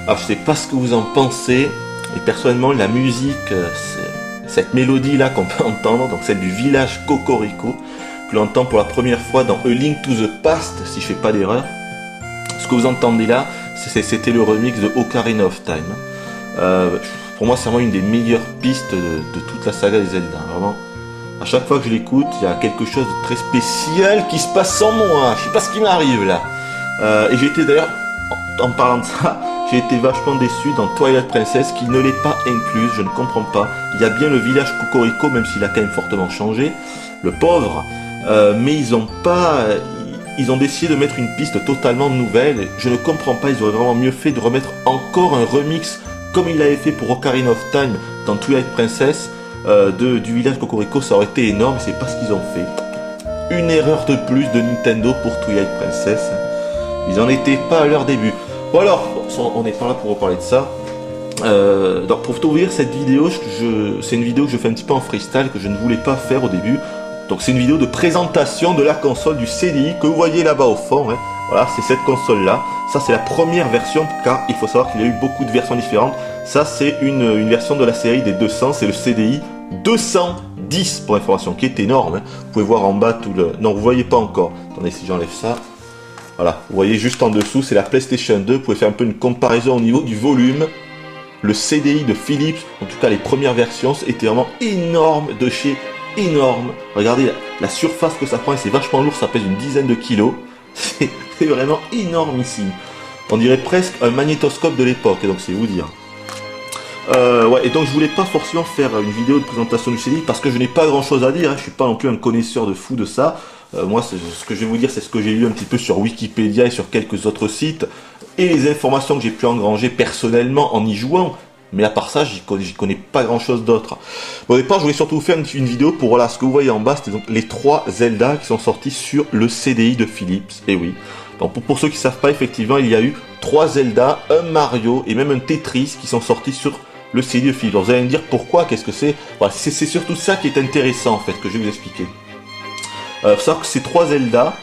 Alors je sais pas ce que vous en pensez, et personnellement la musique, cette mélodie là qu'on peut entendre, donc celle du village Cocorico, que l'on entend pour la première fois dans A Link to the Past, si je fais pas d'erreur. Ce que vous entendez là, c'était le remix de Ocarina of Time. Pour moi c'est vraiment une des meilleures pistes de toute la saga des Zelda, vraiment. À chaque fois que je l'écoute, il y a quelque chose de très spécial qui se passe sans moi. Je sais pas ce qui m'arrive là. Et j'ai été d'ailleurs, en parlant de ça, j'ai été vachement déçu dans Twilight Princess qui ne l'est pas incluse, je ne comprends pas. Il y a bien le village Cocorico, même s'il a quand même fortement changé, le pauvre, mais ils ont décidé de mettre une piste totalement nouvelle. Je ne comprends pas, ils auraient vraiment mieux fait de remettre encore un remix comme il avait fait pour Ocarina of Time dans Twilight Princess du village Cocorico. Ça aurait été énorme, c'est pas ce qu'ils ont fait. Une erreur de plus de Nintendo pour Twilight Princess. Ils en étaient pas à leur début. Bon alors, on n'est pas là pour reparler de ça. Donc pour t'ouvrir cette vidéo, c'est une vidéo que je fais un petit peu en freestyle, que je ne voulais pas faire au début. Donc c'est une vidéo de présentation de la console du CDI que vous voyez là-bas au fond. Hein. Voilà, c'est cette console-là. Ça c'est la première version, car il faut savoir qu'il y a eu beaucoup de versions différentes. Ça c'est une version de la série des 200, c'est le CDI 210 pour information, qui est énorme. Hein. Vous pouvez voir en bas tout le... Non, vous voyez pas encore. Attendez, si j'enlève ça. Voilà, vous voyez juste en dessous, c'est la PlayStation 2. Vous pouvez faire un peu une comparaison au niveau du volume. Le CDI de Philips, en tout cas les premières versions, étaient vraiment énormes, de chez énorme. Regardez la surface que ça prend, et c'est vachement lourd, ça pèse une dizaine de kilos. C'est vraiment énormissime. On dirait presque un magnétoscope de l'époque, et donc c'est vous dire. Ouais, et donc je voulais pas forcément faire une vidéo de présentation du CDI parce que je n'ai pas grand chose à dire, hein. Je suis pas non plus un connaisseur de fou de ça. Moi, ce que je vais vous dire, c'est ce que j'ai lu un petit peu sur Wikipédia et sur quelques autres sites, et les informations que j'ai pu engranger personnellement en y jouant. Mais à part ça, j'y connais pas grand chose d'autre. Bon, au départ, je voulais surtout vous faire une vidéo pour, voilà, ce que vous voyez en bas, c'était donc les 3 Zelda qui sont sortis sur le CDI de Philips. Et oui. Donc pour ceux qui savent pas, effectivement, il y a eu 3 Zelda, un Mario et même un Tetris qui sont sortis sur le CDI de Philips. Alors, vous allez me dire pourquoi, qu'est-ce que c'est? Voilà, c'est surtout ça qui est intéressant en fait, que je vais vous expliquer. Faut savoir que ces 3 Zelda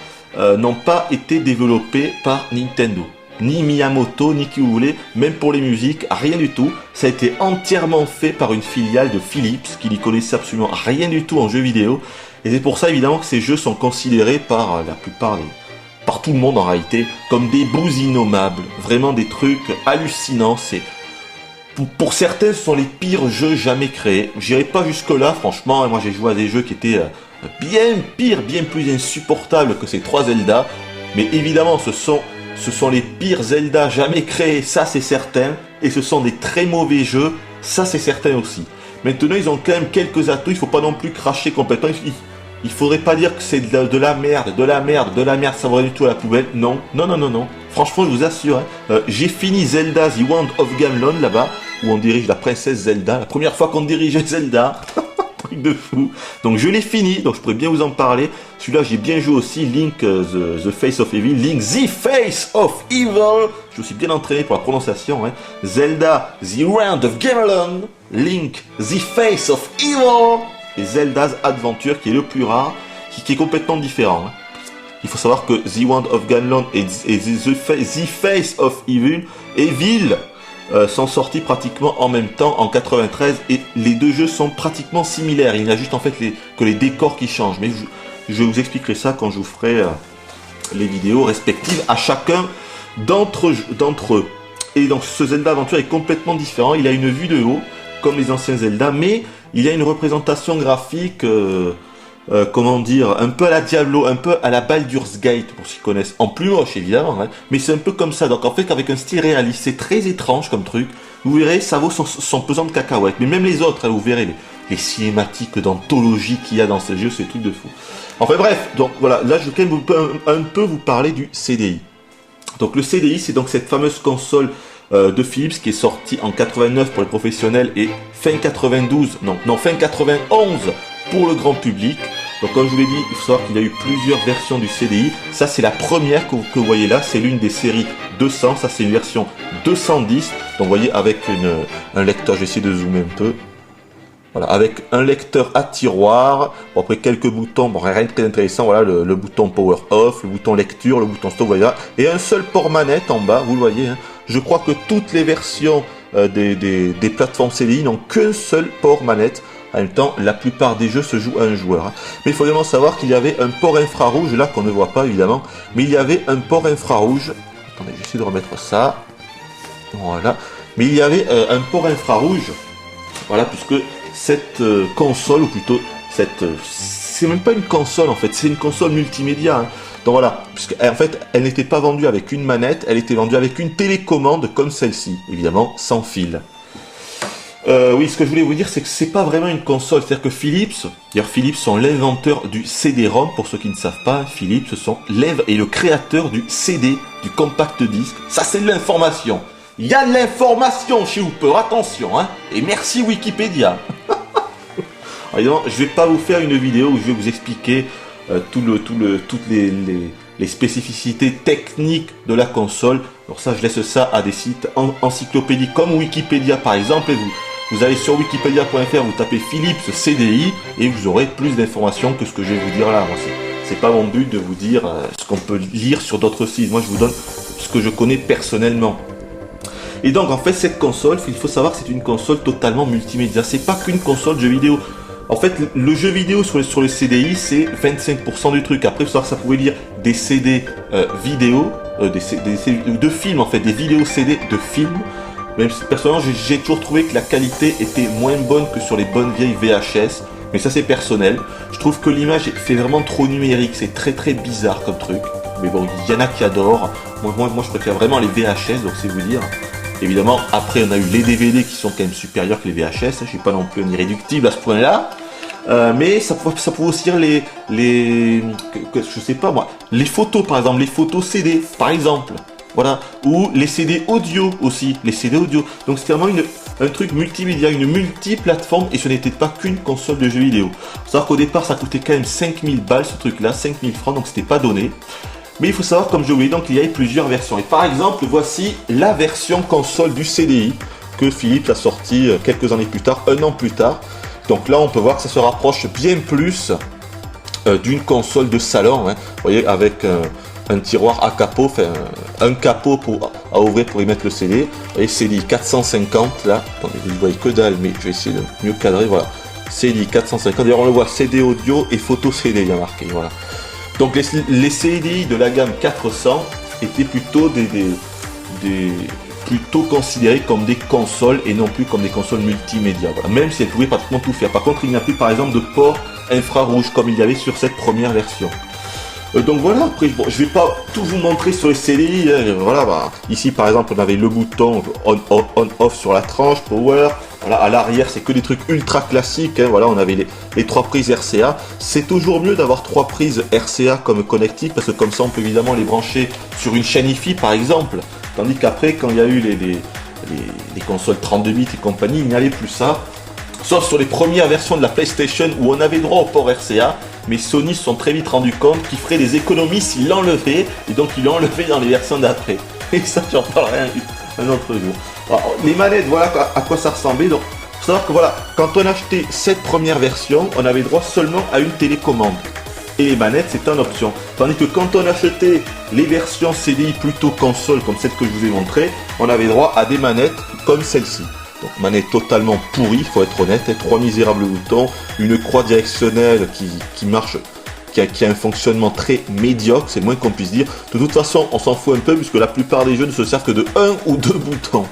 n'ont pas été développés par Nintendo. Ni Miyamoto, ni qui vous voulez, même pour les musiques, rien du tout. Ça a été entièrement fait par une filiale de Philips, qui n'y connaissait absolument rien du tout en jeux vidéo. Et c'est pour ça évidemment que ces jeux sont considérés par la plupart par tout le monde en réalité, comme des bouts innommables. Vraiment des trucs hallucinants. Pour certains, ce sont les pires jeux jamais créés. J'irai pas jusque là, franchement. Moi j'ai joué à des jeux qui étaient bien pires, bien plus insupportables que ces 3 Zelda. Mais évidemment, ce sont les pires Zelda jamais créés, ça c'est certain. Et ce sont des très mauvais jeux, ça c'est certain aussi. Maintenant, ils ont quand même quelques atouts, il faut pas non plus cracher complètement. Il faudrait pas dire que c'est de la merde, ça va du tout à la poubelle. Non, non, non, non, non. Franchement, je vous assure, hein, j'ai fini Zelda The Wand of Gamelon là-bas, où on dirige la princesse Zelda, la première fois qu'on dirigeait Zelda. Truc de fou. Donc je l'ai fini, donc je pourrais bien vous en parler. Celui-là, j'ai bien joué aussi, Link the Face of Evil, Link the Face of Evil. Je me suis bien entraîné pour la prononciation. Hein. Zelda The Wand of Gamelon, Link the Face of Evil, et Zelda's Adventure, qui est le plus rare, qui est complètement différent. Hein. Il faut savoir que The Wand of Gamelon et the Face of Evil sont sortis pratiquement en même temps en 93, et les deux jeux sont pratiquement similaires. Il y a juste en fait que les décors qui changent. Mais je vous expliquerai ça quand je vous ferai les vidéos respectives à chacun d'entre eux. Et donc ce Zelda Aventure est complètement différent. Il a une vue de haut comme les anciens Zelda, mais il y a une représentation graphique, comment dire, un peu à la Diablo, un peu à la Baldur's Gate, pour ceux qui connaissent, en plus moche évidemment, hein, mais c'est un peu comme ça. Donc en fait, avec un style réaliste, c'est très étrange comme truc. Vous verrez, ça vaut son pesant de cacahuètes. Mais même les autres, hein, vous verrez les cinématiques d'anthologie qu'il y a dans ce jeu, c'est tout de fou. Enfin bref, donc voilà, là je vais quand même un peu vous parler du CDI. Donc le CDI, c'est donc cette fameuse console de Philips qui est sortie en 89 pour les professionnels et fin 92, fin 91 pour le grand public. Donc comme je vous l'ai dit, il faut savoir qu'il y a eu plusieurs versions du CDI. Ça c'est la première que vous voyez là, c'est l'une des séries 200, ça c'est une version 210. Donc vous voyez avec un lecteur, je vais essayer de zoomer un peu. Voilà, avec un lecteur à tiroir, bon, après quelques boutons, bon, rien de très intéressant, voilà, le bouton power off, le bouton lecture, le bouton stop, voilà, et un seul port manette en bas, vous le voyez, hein. je crois que toutes les versions des plateformes CDI n'ont qu'un seul port manette. En même temps, la plupart des jeux se jouent à un joueur. Hein. Mais il faut également savoir qu'il y avait un port infrarouge, là qu'on ne voit pas évidemment, mais il y avait un port infrarouge. Attendez, j'essaie de remettre ça. Voilà. Mais il y avait un port infrarouge, voilà, puisque cette console, ou plutôt cette... c'est même pas une console en fait, c'est une console multimédia. Hein. Donc voilà, puisqu'en fait, elle n'était pas vendue avec une manette, elle était vendue avec une télécommande comme celle-ci, évidemment sans fil. Oui, ce que je voulais vous dire, c'est que c'est pas vraiment une console, c'est-à-dire que Philips, d'ailleurs Philips sont l'inventeur du CD-ROM, pour ceux qui ne savent pas, Philips sont et le créateur du CD, du compact disque. Ça c'est de l'information. Il y a de l'information chez Hooper, attention, hein. Et merci Wikipédia. Alors, évidemment, je vais pas vous faire une vidéo où je vais vous expliquer toutes les spécificités techniques de la console. Alors ça, je laisse ça à des sites encyclopédiques comme Wikipédia par exemple, et vous allez sur wikipedia.fr, vous tapez Philips CDI et vous aurez plus d'informations que ce que je vais vous dire là. Moi, c'est pas mon but de vous dire ce qu'on peut lire sur d'autres sites. Moi, je vous donne ce que je connais personnellement. Et donc, en fait, cette console, il faut savoir que c'est une console totalement multimédia. C'est pas qu'une console de jeux vidéo. En fait, le jeu vidéo sur le CDI, c'est 25% du truc. Après, il faut savoir que ça pouvait lire des CD vidéo, de films en fait, des vidéos CD de films. Même si personnellement, j'ai toujours trouvé que la qualité était moins bonne que sur les bonnes vieilles VHS. Mais ça, c'est personnel. Je trouve que l'image fait vraiment trop numérique. C'est très très bizarre comme truc. Mais bon, il y en a qui adorent. Moi, je préfère vraiment les VHS, donc c'est vous dire. Évidemment, après, on a eu les DVD qui sont quand même supérieurs que les VHS. Je suis pas non plus un irréductible à ce point-là. Mais ça peut aussi dire je sais pas moi, les photos par exemple, les photos CD par exemple, voilà, ou les CD audio aussi, les CD audio. Donc c'est vraiment un truc multimédia, une multiplateforme, et ce n'était pas qu'une console de jeux vidéo. Faut savoir qu'au départ ça coûtait quand même 5000 balles ce truc là, 5000 francs, donc c'était pas donné. Mais il faut savoir, comme je vous l'ai dit, donc il y a plusieurs versions. Et par exemple, voici la version console du CDI que Philips a sorti quelques années plus tard, un an plus tard. Donc là, on peut voir que ça se rapproche bien plus d'une console de salon. Hein. Vous voyez, avec un tiroir à capot, enfin un capot à ouvrir pour y mettre le CD. Et CDI 450 là. Attendez, vous ne voyez que dalle, mais je vais essayer de mieux cadrer. Voilà, CDI 450. D'ailleurs, on le voit, CD audio et photo CD, il y a marqué. Voilà. Donc les CDI de la gamme 400 étaient plutôt plutôt considérées comme des consoles et non plus comme des consoles multimédia. Voilà. Même si elles pouvaient pratiquement tout faire. Par contre, il n'y a plus par exemple de port infrarouge comme il y avait sur cette première version. Donc voilà, après bon, je vais pas tout vous montrer sur les CDI. Hein. Voilà, bah, ici par exemple on avait le bouton on-off sur la tranche, power. Voilà, à l'arrière c'est que des trucs ultra classiques. Hein. Voilà, on avait les 3 prises RCA. C'est toujours mieux d'avoir 3 prises RCA comme connectique parce que comme ça on peut évidemment les brancher sur une chaîne Hi-Fi par exemple. Tandis qu'après, quand il y a eu les consoles 32 bits et compagnie, il n'y avait plus ça. Sauf sur les premières versions de la PlayStation où on avait droit au port RCA, mais Sony se sont très vite rendu compte qu'ils feraient des économies s'ils l'enlevaient, et donc ils l'ont enlevé dans les versions d'après. Et ça, j'en parlerai un autre jour. Alors, les manettes, voilà à quoi ça ressemblait. Donc, il faut savoir que voilà, quand on achetait cette première version, on avait droit seulement à une télécommande. Et les manettes, c'est en option. Tandis que quand on achetait les versions CDI plutôt console, comme celle que je vous ai montrée, on avait droit à des manettes comme celle-ci. Donc manette totalement pourrie, il faut être honnête, 3 misérables boutons, une croix directionnelle qui marche, qui a un fonctionnement très médiocre, c'est le moins qu'on puisse dire. De toute façon, on s'en fout un peu, puisque la plupart des jeux ne se servent que de 1 ou 2 boutons.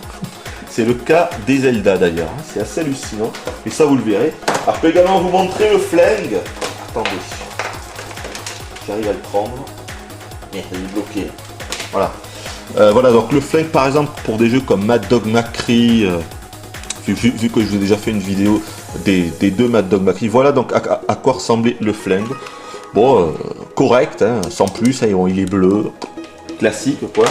C'est le cas des Zelda d'ailleurs, c'est assez hallucinant, et ça vous le verrez. Alors, je peux également vous montrer le flingue. Attendez. J'arrive à le prendre. Merde, il est bloqué. Voilà. Voilà, donc le flingue par exemple pour des jeux comme Mad Dog McCree, vu que je vous ai déjà fait une vidéo des 2 Mad Dog McCree, voilà donc à quoi ressemblait le flingue. Bon, correct, hein, sans plus, hein, il est bleu, classique quoi.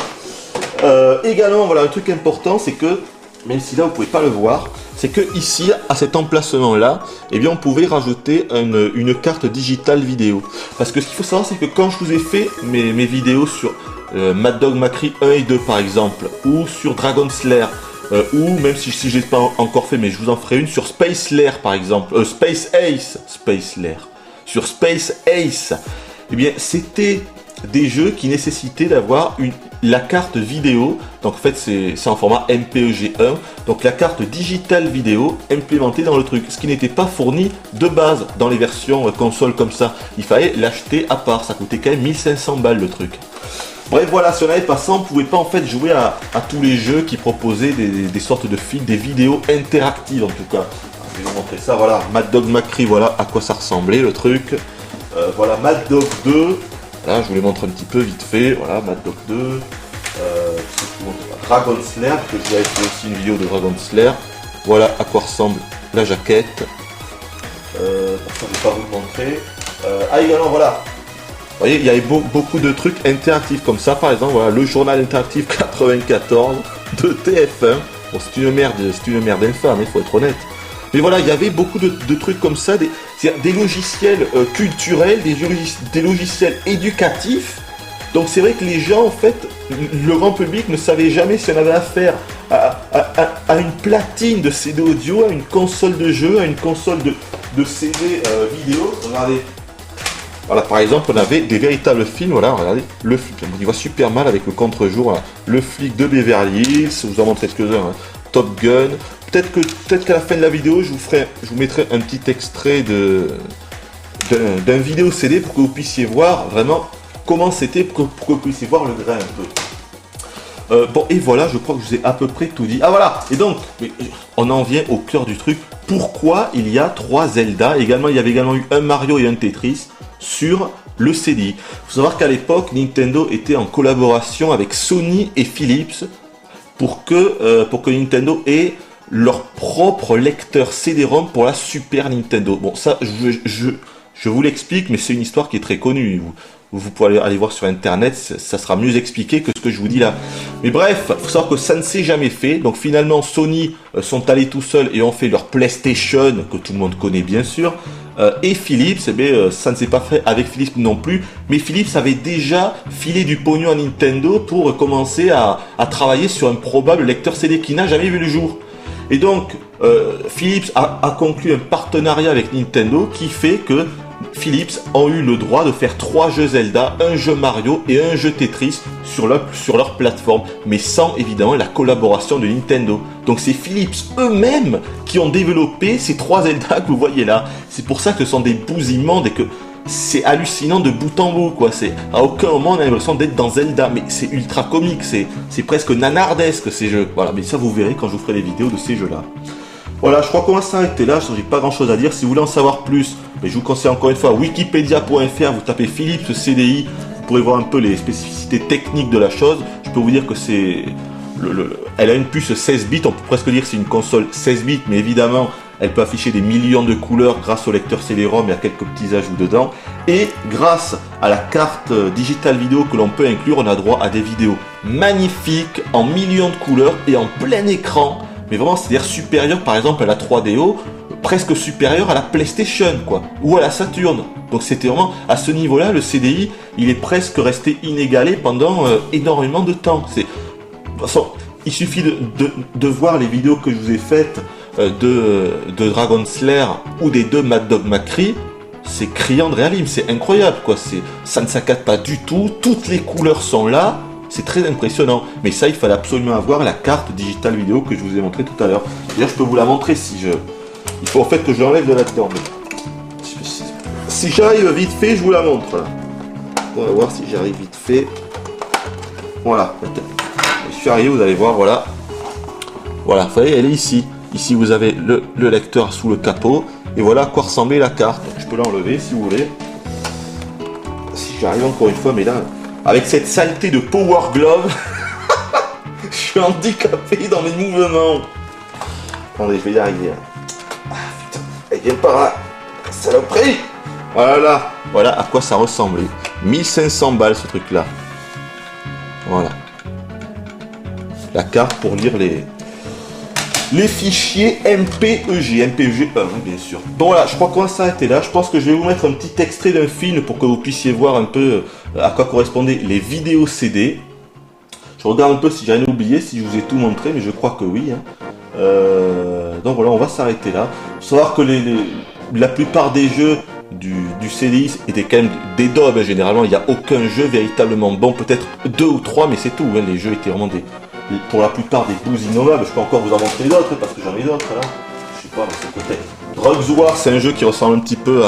Également, voilà, un truc important, c'est que, même si là vous pouvez pas le voir, c'est que ici, à cet emplacement-là, eh bien, on pouvait rajouter une carte digitale vidéo. Parce que ce qu'il faut savoir, c'est que quand je vous ai fait mes vidéos sur Mad Dog McCree 1 et 2 par exemple, ou sur Dragon Slayer, ou même si je l'ai pas encore fait, mais je vous en ferai une sur Space Lair par exemple, Space Ace, sur Space Ace, eh bien, c'était des jeux qui nécessitaient d'avoir la carte vidéo. Donc en fait c'est en format MPEG-1, donc la carte digitale vidéo implémentée dans le truc, ce qui n'était pas fourni de base dans les versions console comme ça. Il fallait l'acheter à part, ça coûtait quand même 1500 balles le truc. Bref voilà, si on n'avait pas ça, on ne pouvait pas en fait jouer à tous les jeux qui proposaient des sortes de films, des vidéos interactives en tout cas. Je vais vous montrer ça, voilà, Mad Dog Macri, voilà à quoi ça ressemblait le truc. Voilà Mad Dog 2, là je vous les montre un petit peu vite fait, voilà Mad Dog 2. Dragon Slayer, parce que je vous avais fait aussi une vidéo de Dragon Slayer. Voilà à quoi ressemble la jaquette. Pour ça, je ne vais pas vous le montrer. Également, voilà. Vous voyez, il y avait beaucoup de trucs interactifs comme ça. Par exemple, voilà, le journal interactif 94 de TF1. Bon, c'est une merde infâme, il faut être honnête. Mais voilà, il y avait beaucoup de trucs comme ça, des logiciels culturels, des logiciels éducatifs. Donc c'est vrai que les gens, en fait, le grand public ne savait jamais si on avait affaire à une platine de CD audio, à une console de jeu, à une console de CD vidéo. Regardez. Voilà, par exemple, on avait des véritables films, voilà, regardez, le flic, on y voit super mal avec le contre-jour, voilà, le flic de Beverly Hills, je vous en montre quelques-uns, hein, Top Gun. Peut-être qu'à la fin de la vidéo, je vous mettrai un petit extrait d'un vidéo CD pour que vous puissiez voir vraiment comment c'était, pour que vous puissiez voir le grain un peu. Bon, et voilà, je crois que je vous ai à peu près tout dit. Ah voilà, et donc, on en vient au cœur du truc. Pourquoi il y a 3 Zelda? Également, il y avait également eu un Mario et un Tetris sur le CDI. Il faut savoir qu'à l'époque, Nintendo était en collaboration avec Sony et Philips pour que Nintendo ait leur propre lecteur CD-ROM pour la Super Nintendo. Bon, ça, je vous l'explique, mais c'est une histoire qui est très connue. Vous pouvez aller voir sur internet, ça sera mieux expliqué que ce que je vous dis là. Mais bref, il faut savoir que ça ne s'est jamais fait. Donc finalement, Sony sont allés tout seuls et ont fait leur PlayStation, que tout le monde connaît bien sûr. Et Philips, eh bien, ça ne s'est pas fait avec Philips non plus. Mais Philips avait déjà filé du pognon à Nintendo pour commencer à travailler sur un probable lecteur CD qui n'a jamais vu le jour. Et donc, Philips a conclu un partenariat avec Nintendo qui fait que Philips ont eu le droit de faire 3 jeux Zelda, un jeu Mario et un jeu Tetris sur leur plateforme, mais sans évidemment la collaboration de Nintendo. Donc c'est Philips eux-mêmes qui ont développé ces 3 Zelda que vous voyez là. C'est pour ça que ce sont des bouts immondes et que c'est hallucinant de bout en bout, quoi. À aucun moment on a l'impression d'être dans Zelda, mais c'est ultra comique, c'est presque nanardesque ces jeux. Voilà, mais ça vous verrez quand je vous ferai les vidéos de ces jeux-là. Voilà, je crois qu'on va s'arrêter là, je n'ai pas grand chose à dire. Si vous voulez en savoir plus, je vous conseille encore une fois wikipedia.fr, vous tapez Philips CDI, vous pourrez voir un peu les spécificités techniques de la chose. Je peux vous dire que elle a une puce 16 bits, on peut presque dire que c'est une console 16 bits, mais évidemment, elle peut afficher des millions de couleurs grâce au lecteur CD-ROM et à quelques petits ajouts dedans. Et grâce à la carte digitale vidéo que l'on peut inclure, on a droit à des vidéos magnifiques, en millions de couleurs et en plein écran. Mais vraiment, c'est-à-dire supérieur par exemple à la 3DO, presque supérieur à la PlayStation, quoi, ou à la Saturn. Donc c'était vraiment, à ce niveau-là, le CDI, il est presque resté inégalé pendant énormément de temps. De toute façon, il suffit de voir les vidéos que je vous ai faites de Dragon Slayer ou des 2 Mad Dog Macri. C'est criant de réalisme, c'est incroyable, quoi. Ça ne s'accade pas du tout, toutes les couleurs sont là. C'est très impressionnant, mais ça il fallait absolument avoir la carte digitale vidéo que je vous ai montré tout à l'heure. D'ailleurs je peux vous la montrer il faut en fait que je l'enlève de là-dedans. Si j'arrive vite fait, je vous la montre. On va voir si j'arrive vite fait. Voilà. Je suis arrivé, vous allez voir, voilà. Voilà, vous voyez, elle est ici. Ici vous avez le lecteur sous le capot. Et voilà à quoi ressemblait la carte. Je peux l'enlever si vous voulez. Si j'arrive encore une fois, mais là... Avec cette saleté de Power Glove, je suis handicapé dans mes mouvements. Attendez, je vais y arriver. Ah putain, elle vient par là. Saloperie. Voilà, voilà à quoi ça ressemblait. 1500 balles ce truc là. Voilà. La carte pour lire les fichiers MPEG 1, bien sûr. Bon voilà, je crois qu'on va s'arrêter là. Je pense que je vais vous mettre un petit extrait d'un film pour que vous puissiez voir un peu à quoi correspondaient les vidéos CD. Je regarde un peu si j'ai rien oublié, si je vous ai tout montré, mais je crois que oui. Donc voilà, on va s'arrêter là. Il faut savoir que la plupart des jeux du CDI étaient quand même des daubes. Généralement, il n'y a aucun jeu véritablement bon, peut-être 2 ou 3, mais c'est tout. Hein. Les jeux étaient vraiment pour la plupart des bouses innommables. Je peux encore vous en montrer d'autres, parce que j'en ai d'autres là. Je sais pas, mais c'est peut-être. Drugs War, c'est un jeu qui ressemble un petit peu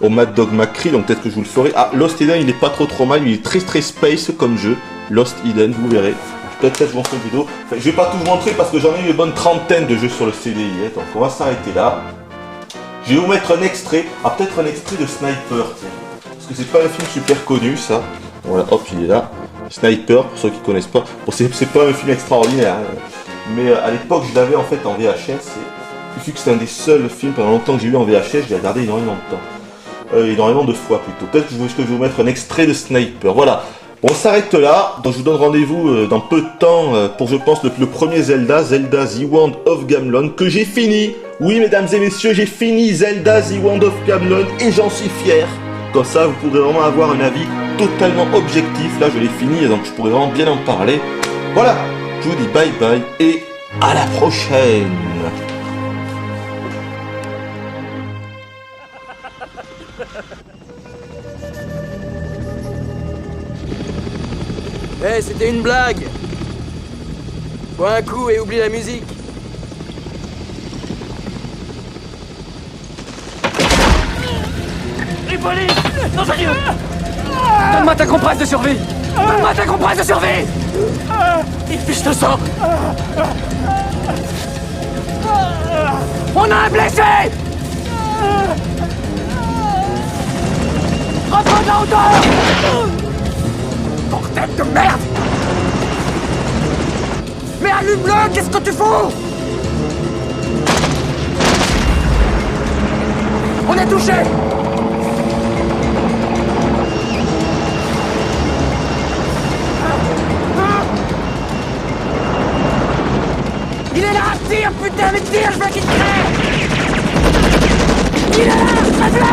au Mad Dog McCree, donc peut-être que je vous le ferai. Ah, Lost Eden, il est pas trop mal, il est très space comme jeu. Lost Eden, vous verrez. Peut-être je vous montrer une vidéo. Enfin, je vais pas tout vous montrer parce que j'en ai eu une bonne trentaine de jeux sur le CDI. Hein. Donc on va s'arrêter là. Je vais vous mettre un extrait. Ah, peut-être un extrait de Sniper. Tiens. Parce que c'est pas un film super connu, ça. Voilà, hop, il est là. Sniper, pour ceux qui connaissent pas. Bon, c'est pas un film extraordinaire. Hein. Mais à l'époque, je l'avais en fait en VHS. Et vu que c'est un des seuls films pendant longtemps que j'ai eu en VHS, je l'ai regardé énormément de temps. Énormément de fois plutôt. Peut-être que je vais vous mettre un extrait de Sniper. Voilà. On s'arrête là, donc je vous donne rendez-vous dans peu de temps pour, je pense, le premier Zelda, Zelda The Wand of Gamelon, que j'ai fini. Oui, mesdames et messieurs, j'ai fini Zelda The Wand of Gamelon et j'en suis fier. Comme ça, vous pourrez vraiment avoir un avis totalement objectif. Là, je l'ai fini, donc je pourrais vraiment bien en parler. Voilà, je vous dis bye bye et à la prochaine. Eh, c'était une blague. Bois un coup et oublie la musique. Les polices! Non, sérieux! Donne-moi ta compresse de survie. Donne-moi ta compresse de survie. Il fiche le sang! On a un blessé. Reprends de la hauteur. Bordel de merde. Mais allume-le, qu'est-ce que tu fous? On est touché. Il est là, tire, putain, mais tire, je veux qu'il crève. Il est là, crève-le.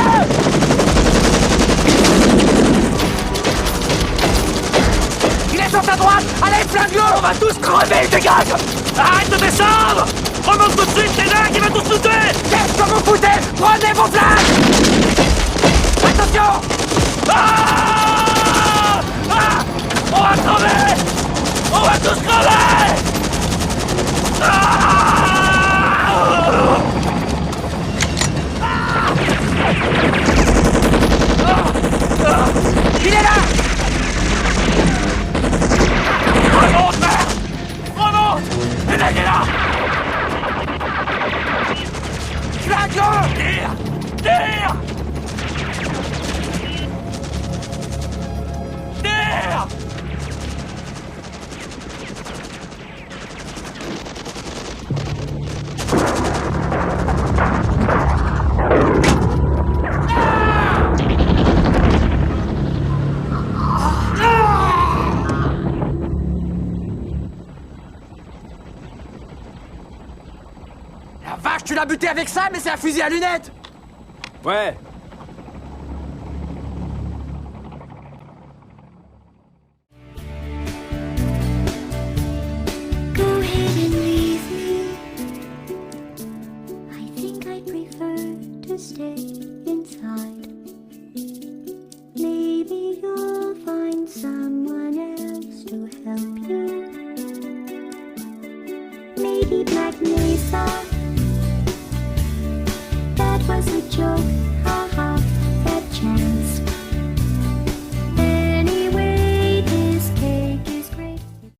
Il est sur ta droite. Allez, flingue-le. On va tous crever, dégage! Arrête de descendre! Remonte tout de suite, c'est là qui va tous nous tuer! Qu'est-ce que vous foutez? Prenez vos flingues. Attention. Ah! Ah! On va crever! On va tous crever! Ah! Il est là. Remonte, merde! Remonte! Le mec est là! Flingue-le. Tire! Tire! Tire! La vache, tu l'as buté avec ça, mais c'est un fusil à lunettes. Ouais. Go ahead and leave me. I think I prefer to stay inside. Maybe you'll find someone else to help you. Maybe Black Mesa. That wasn't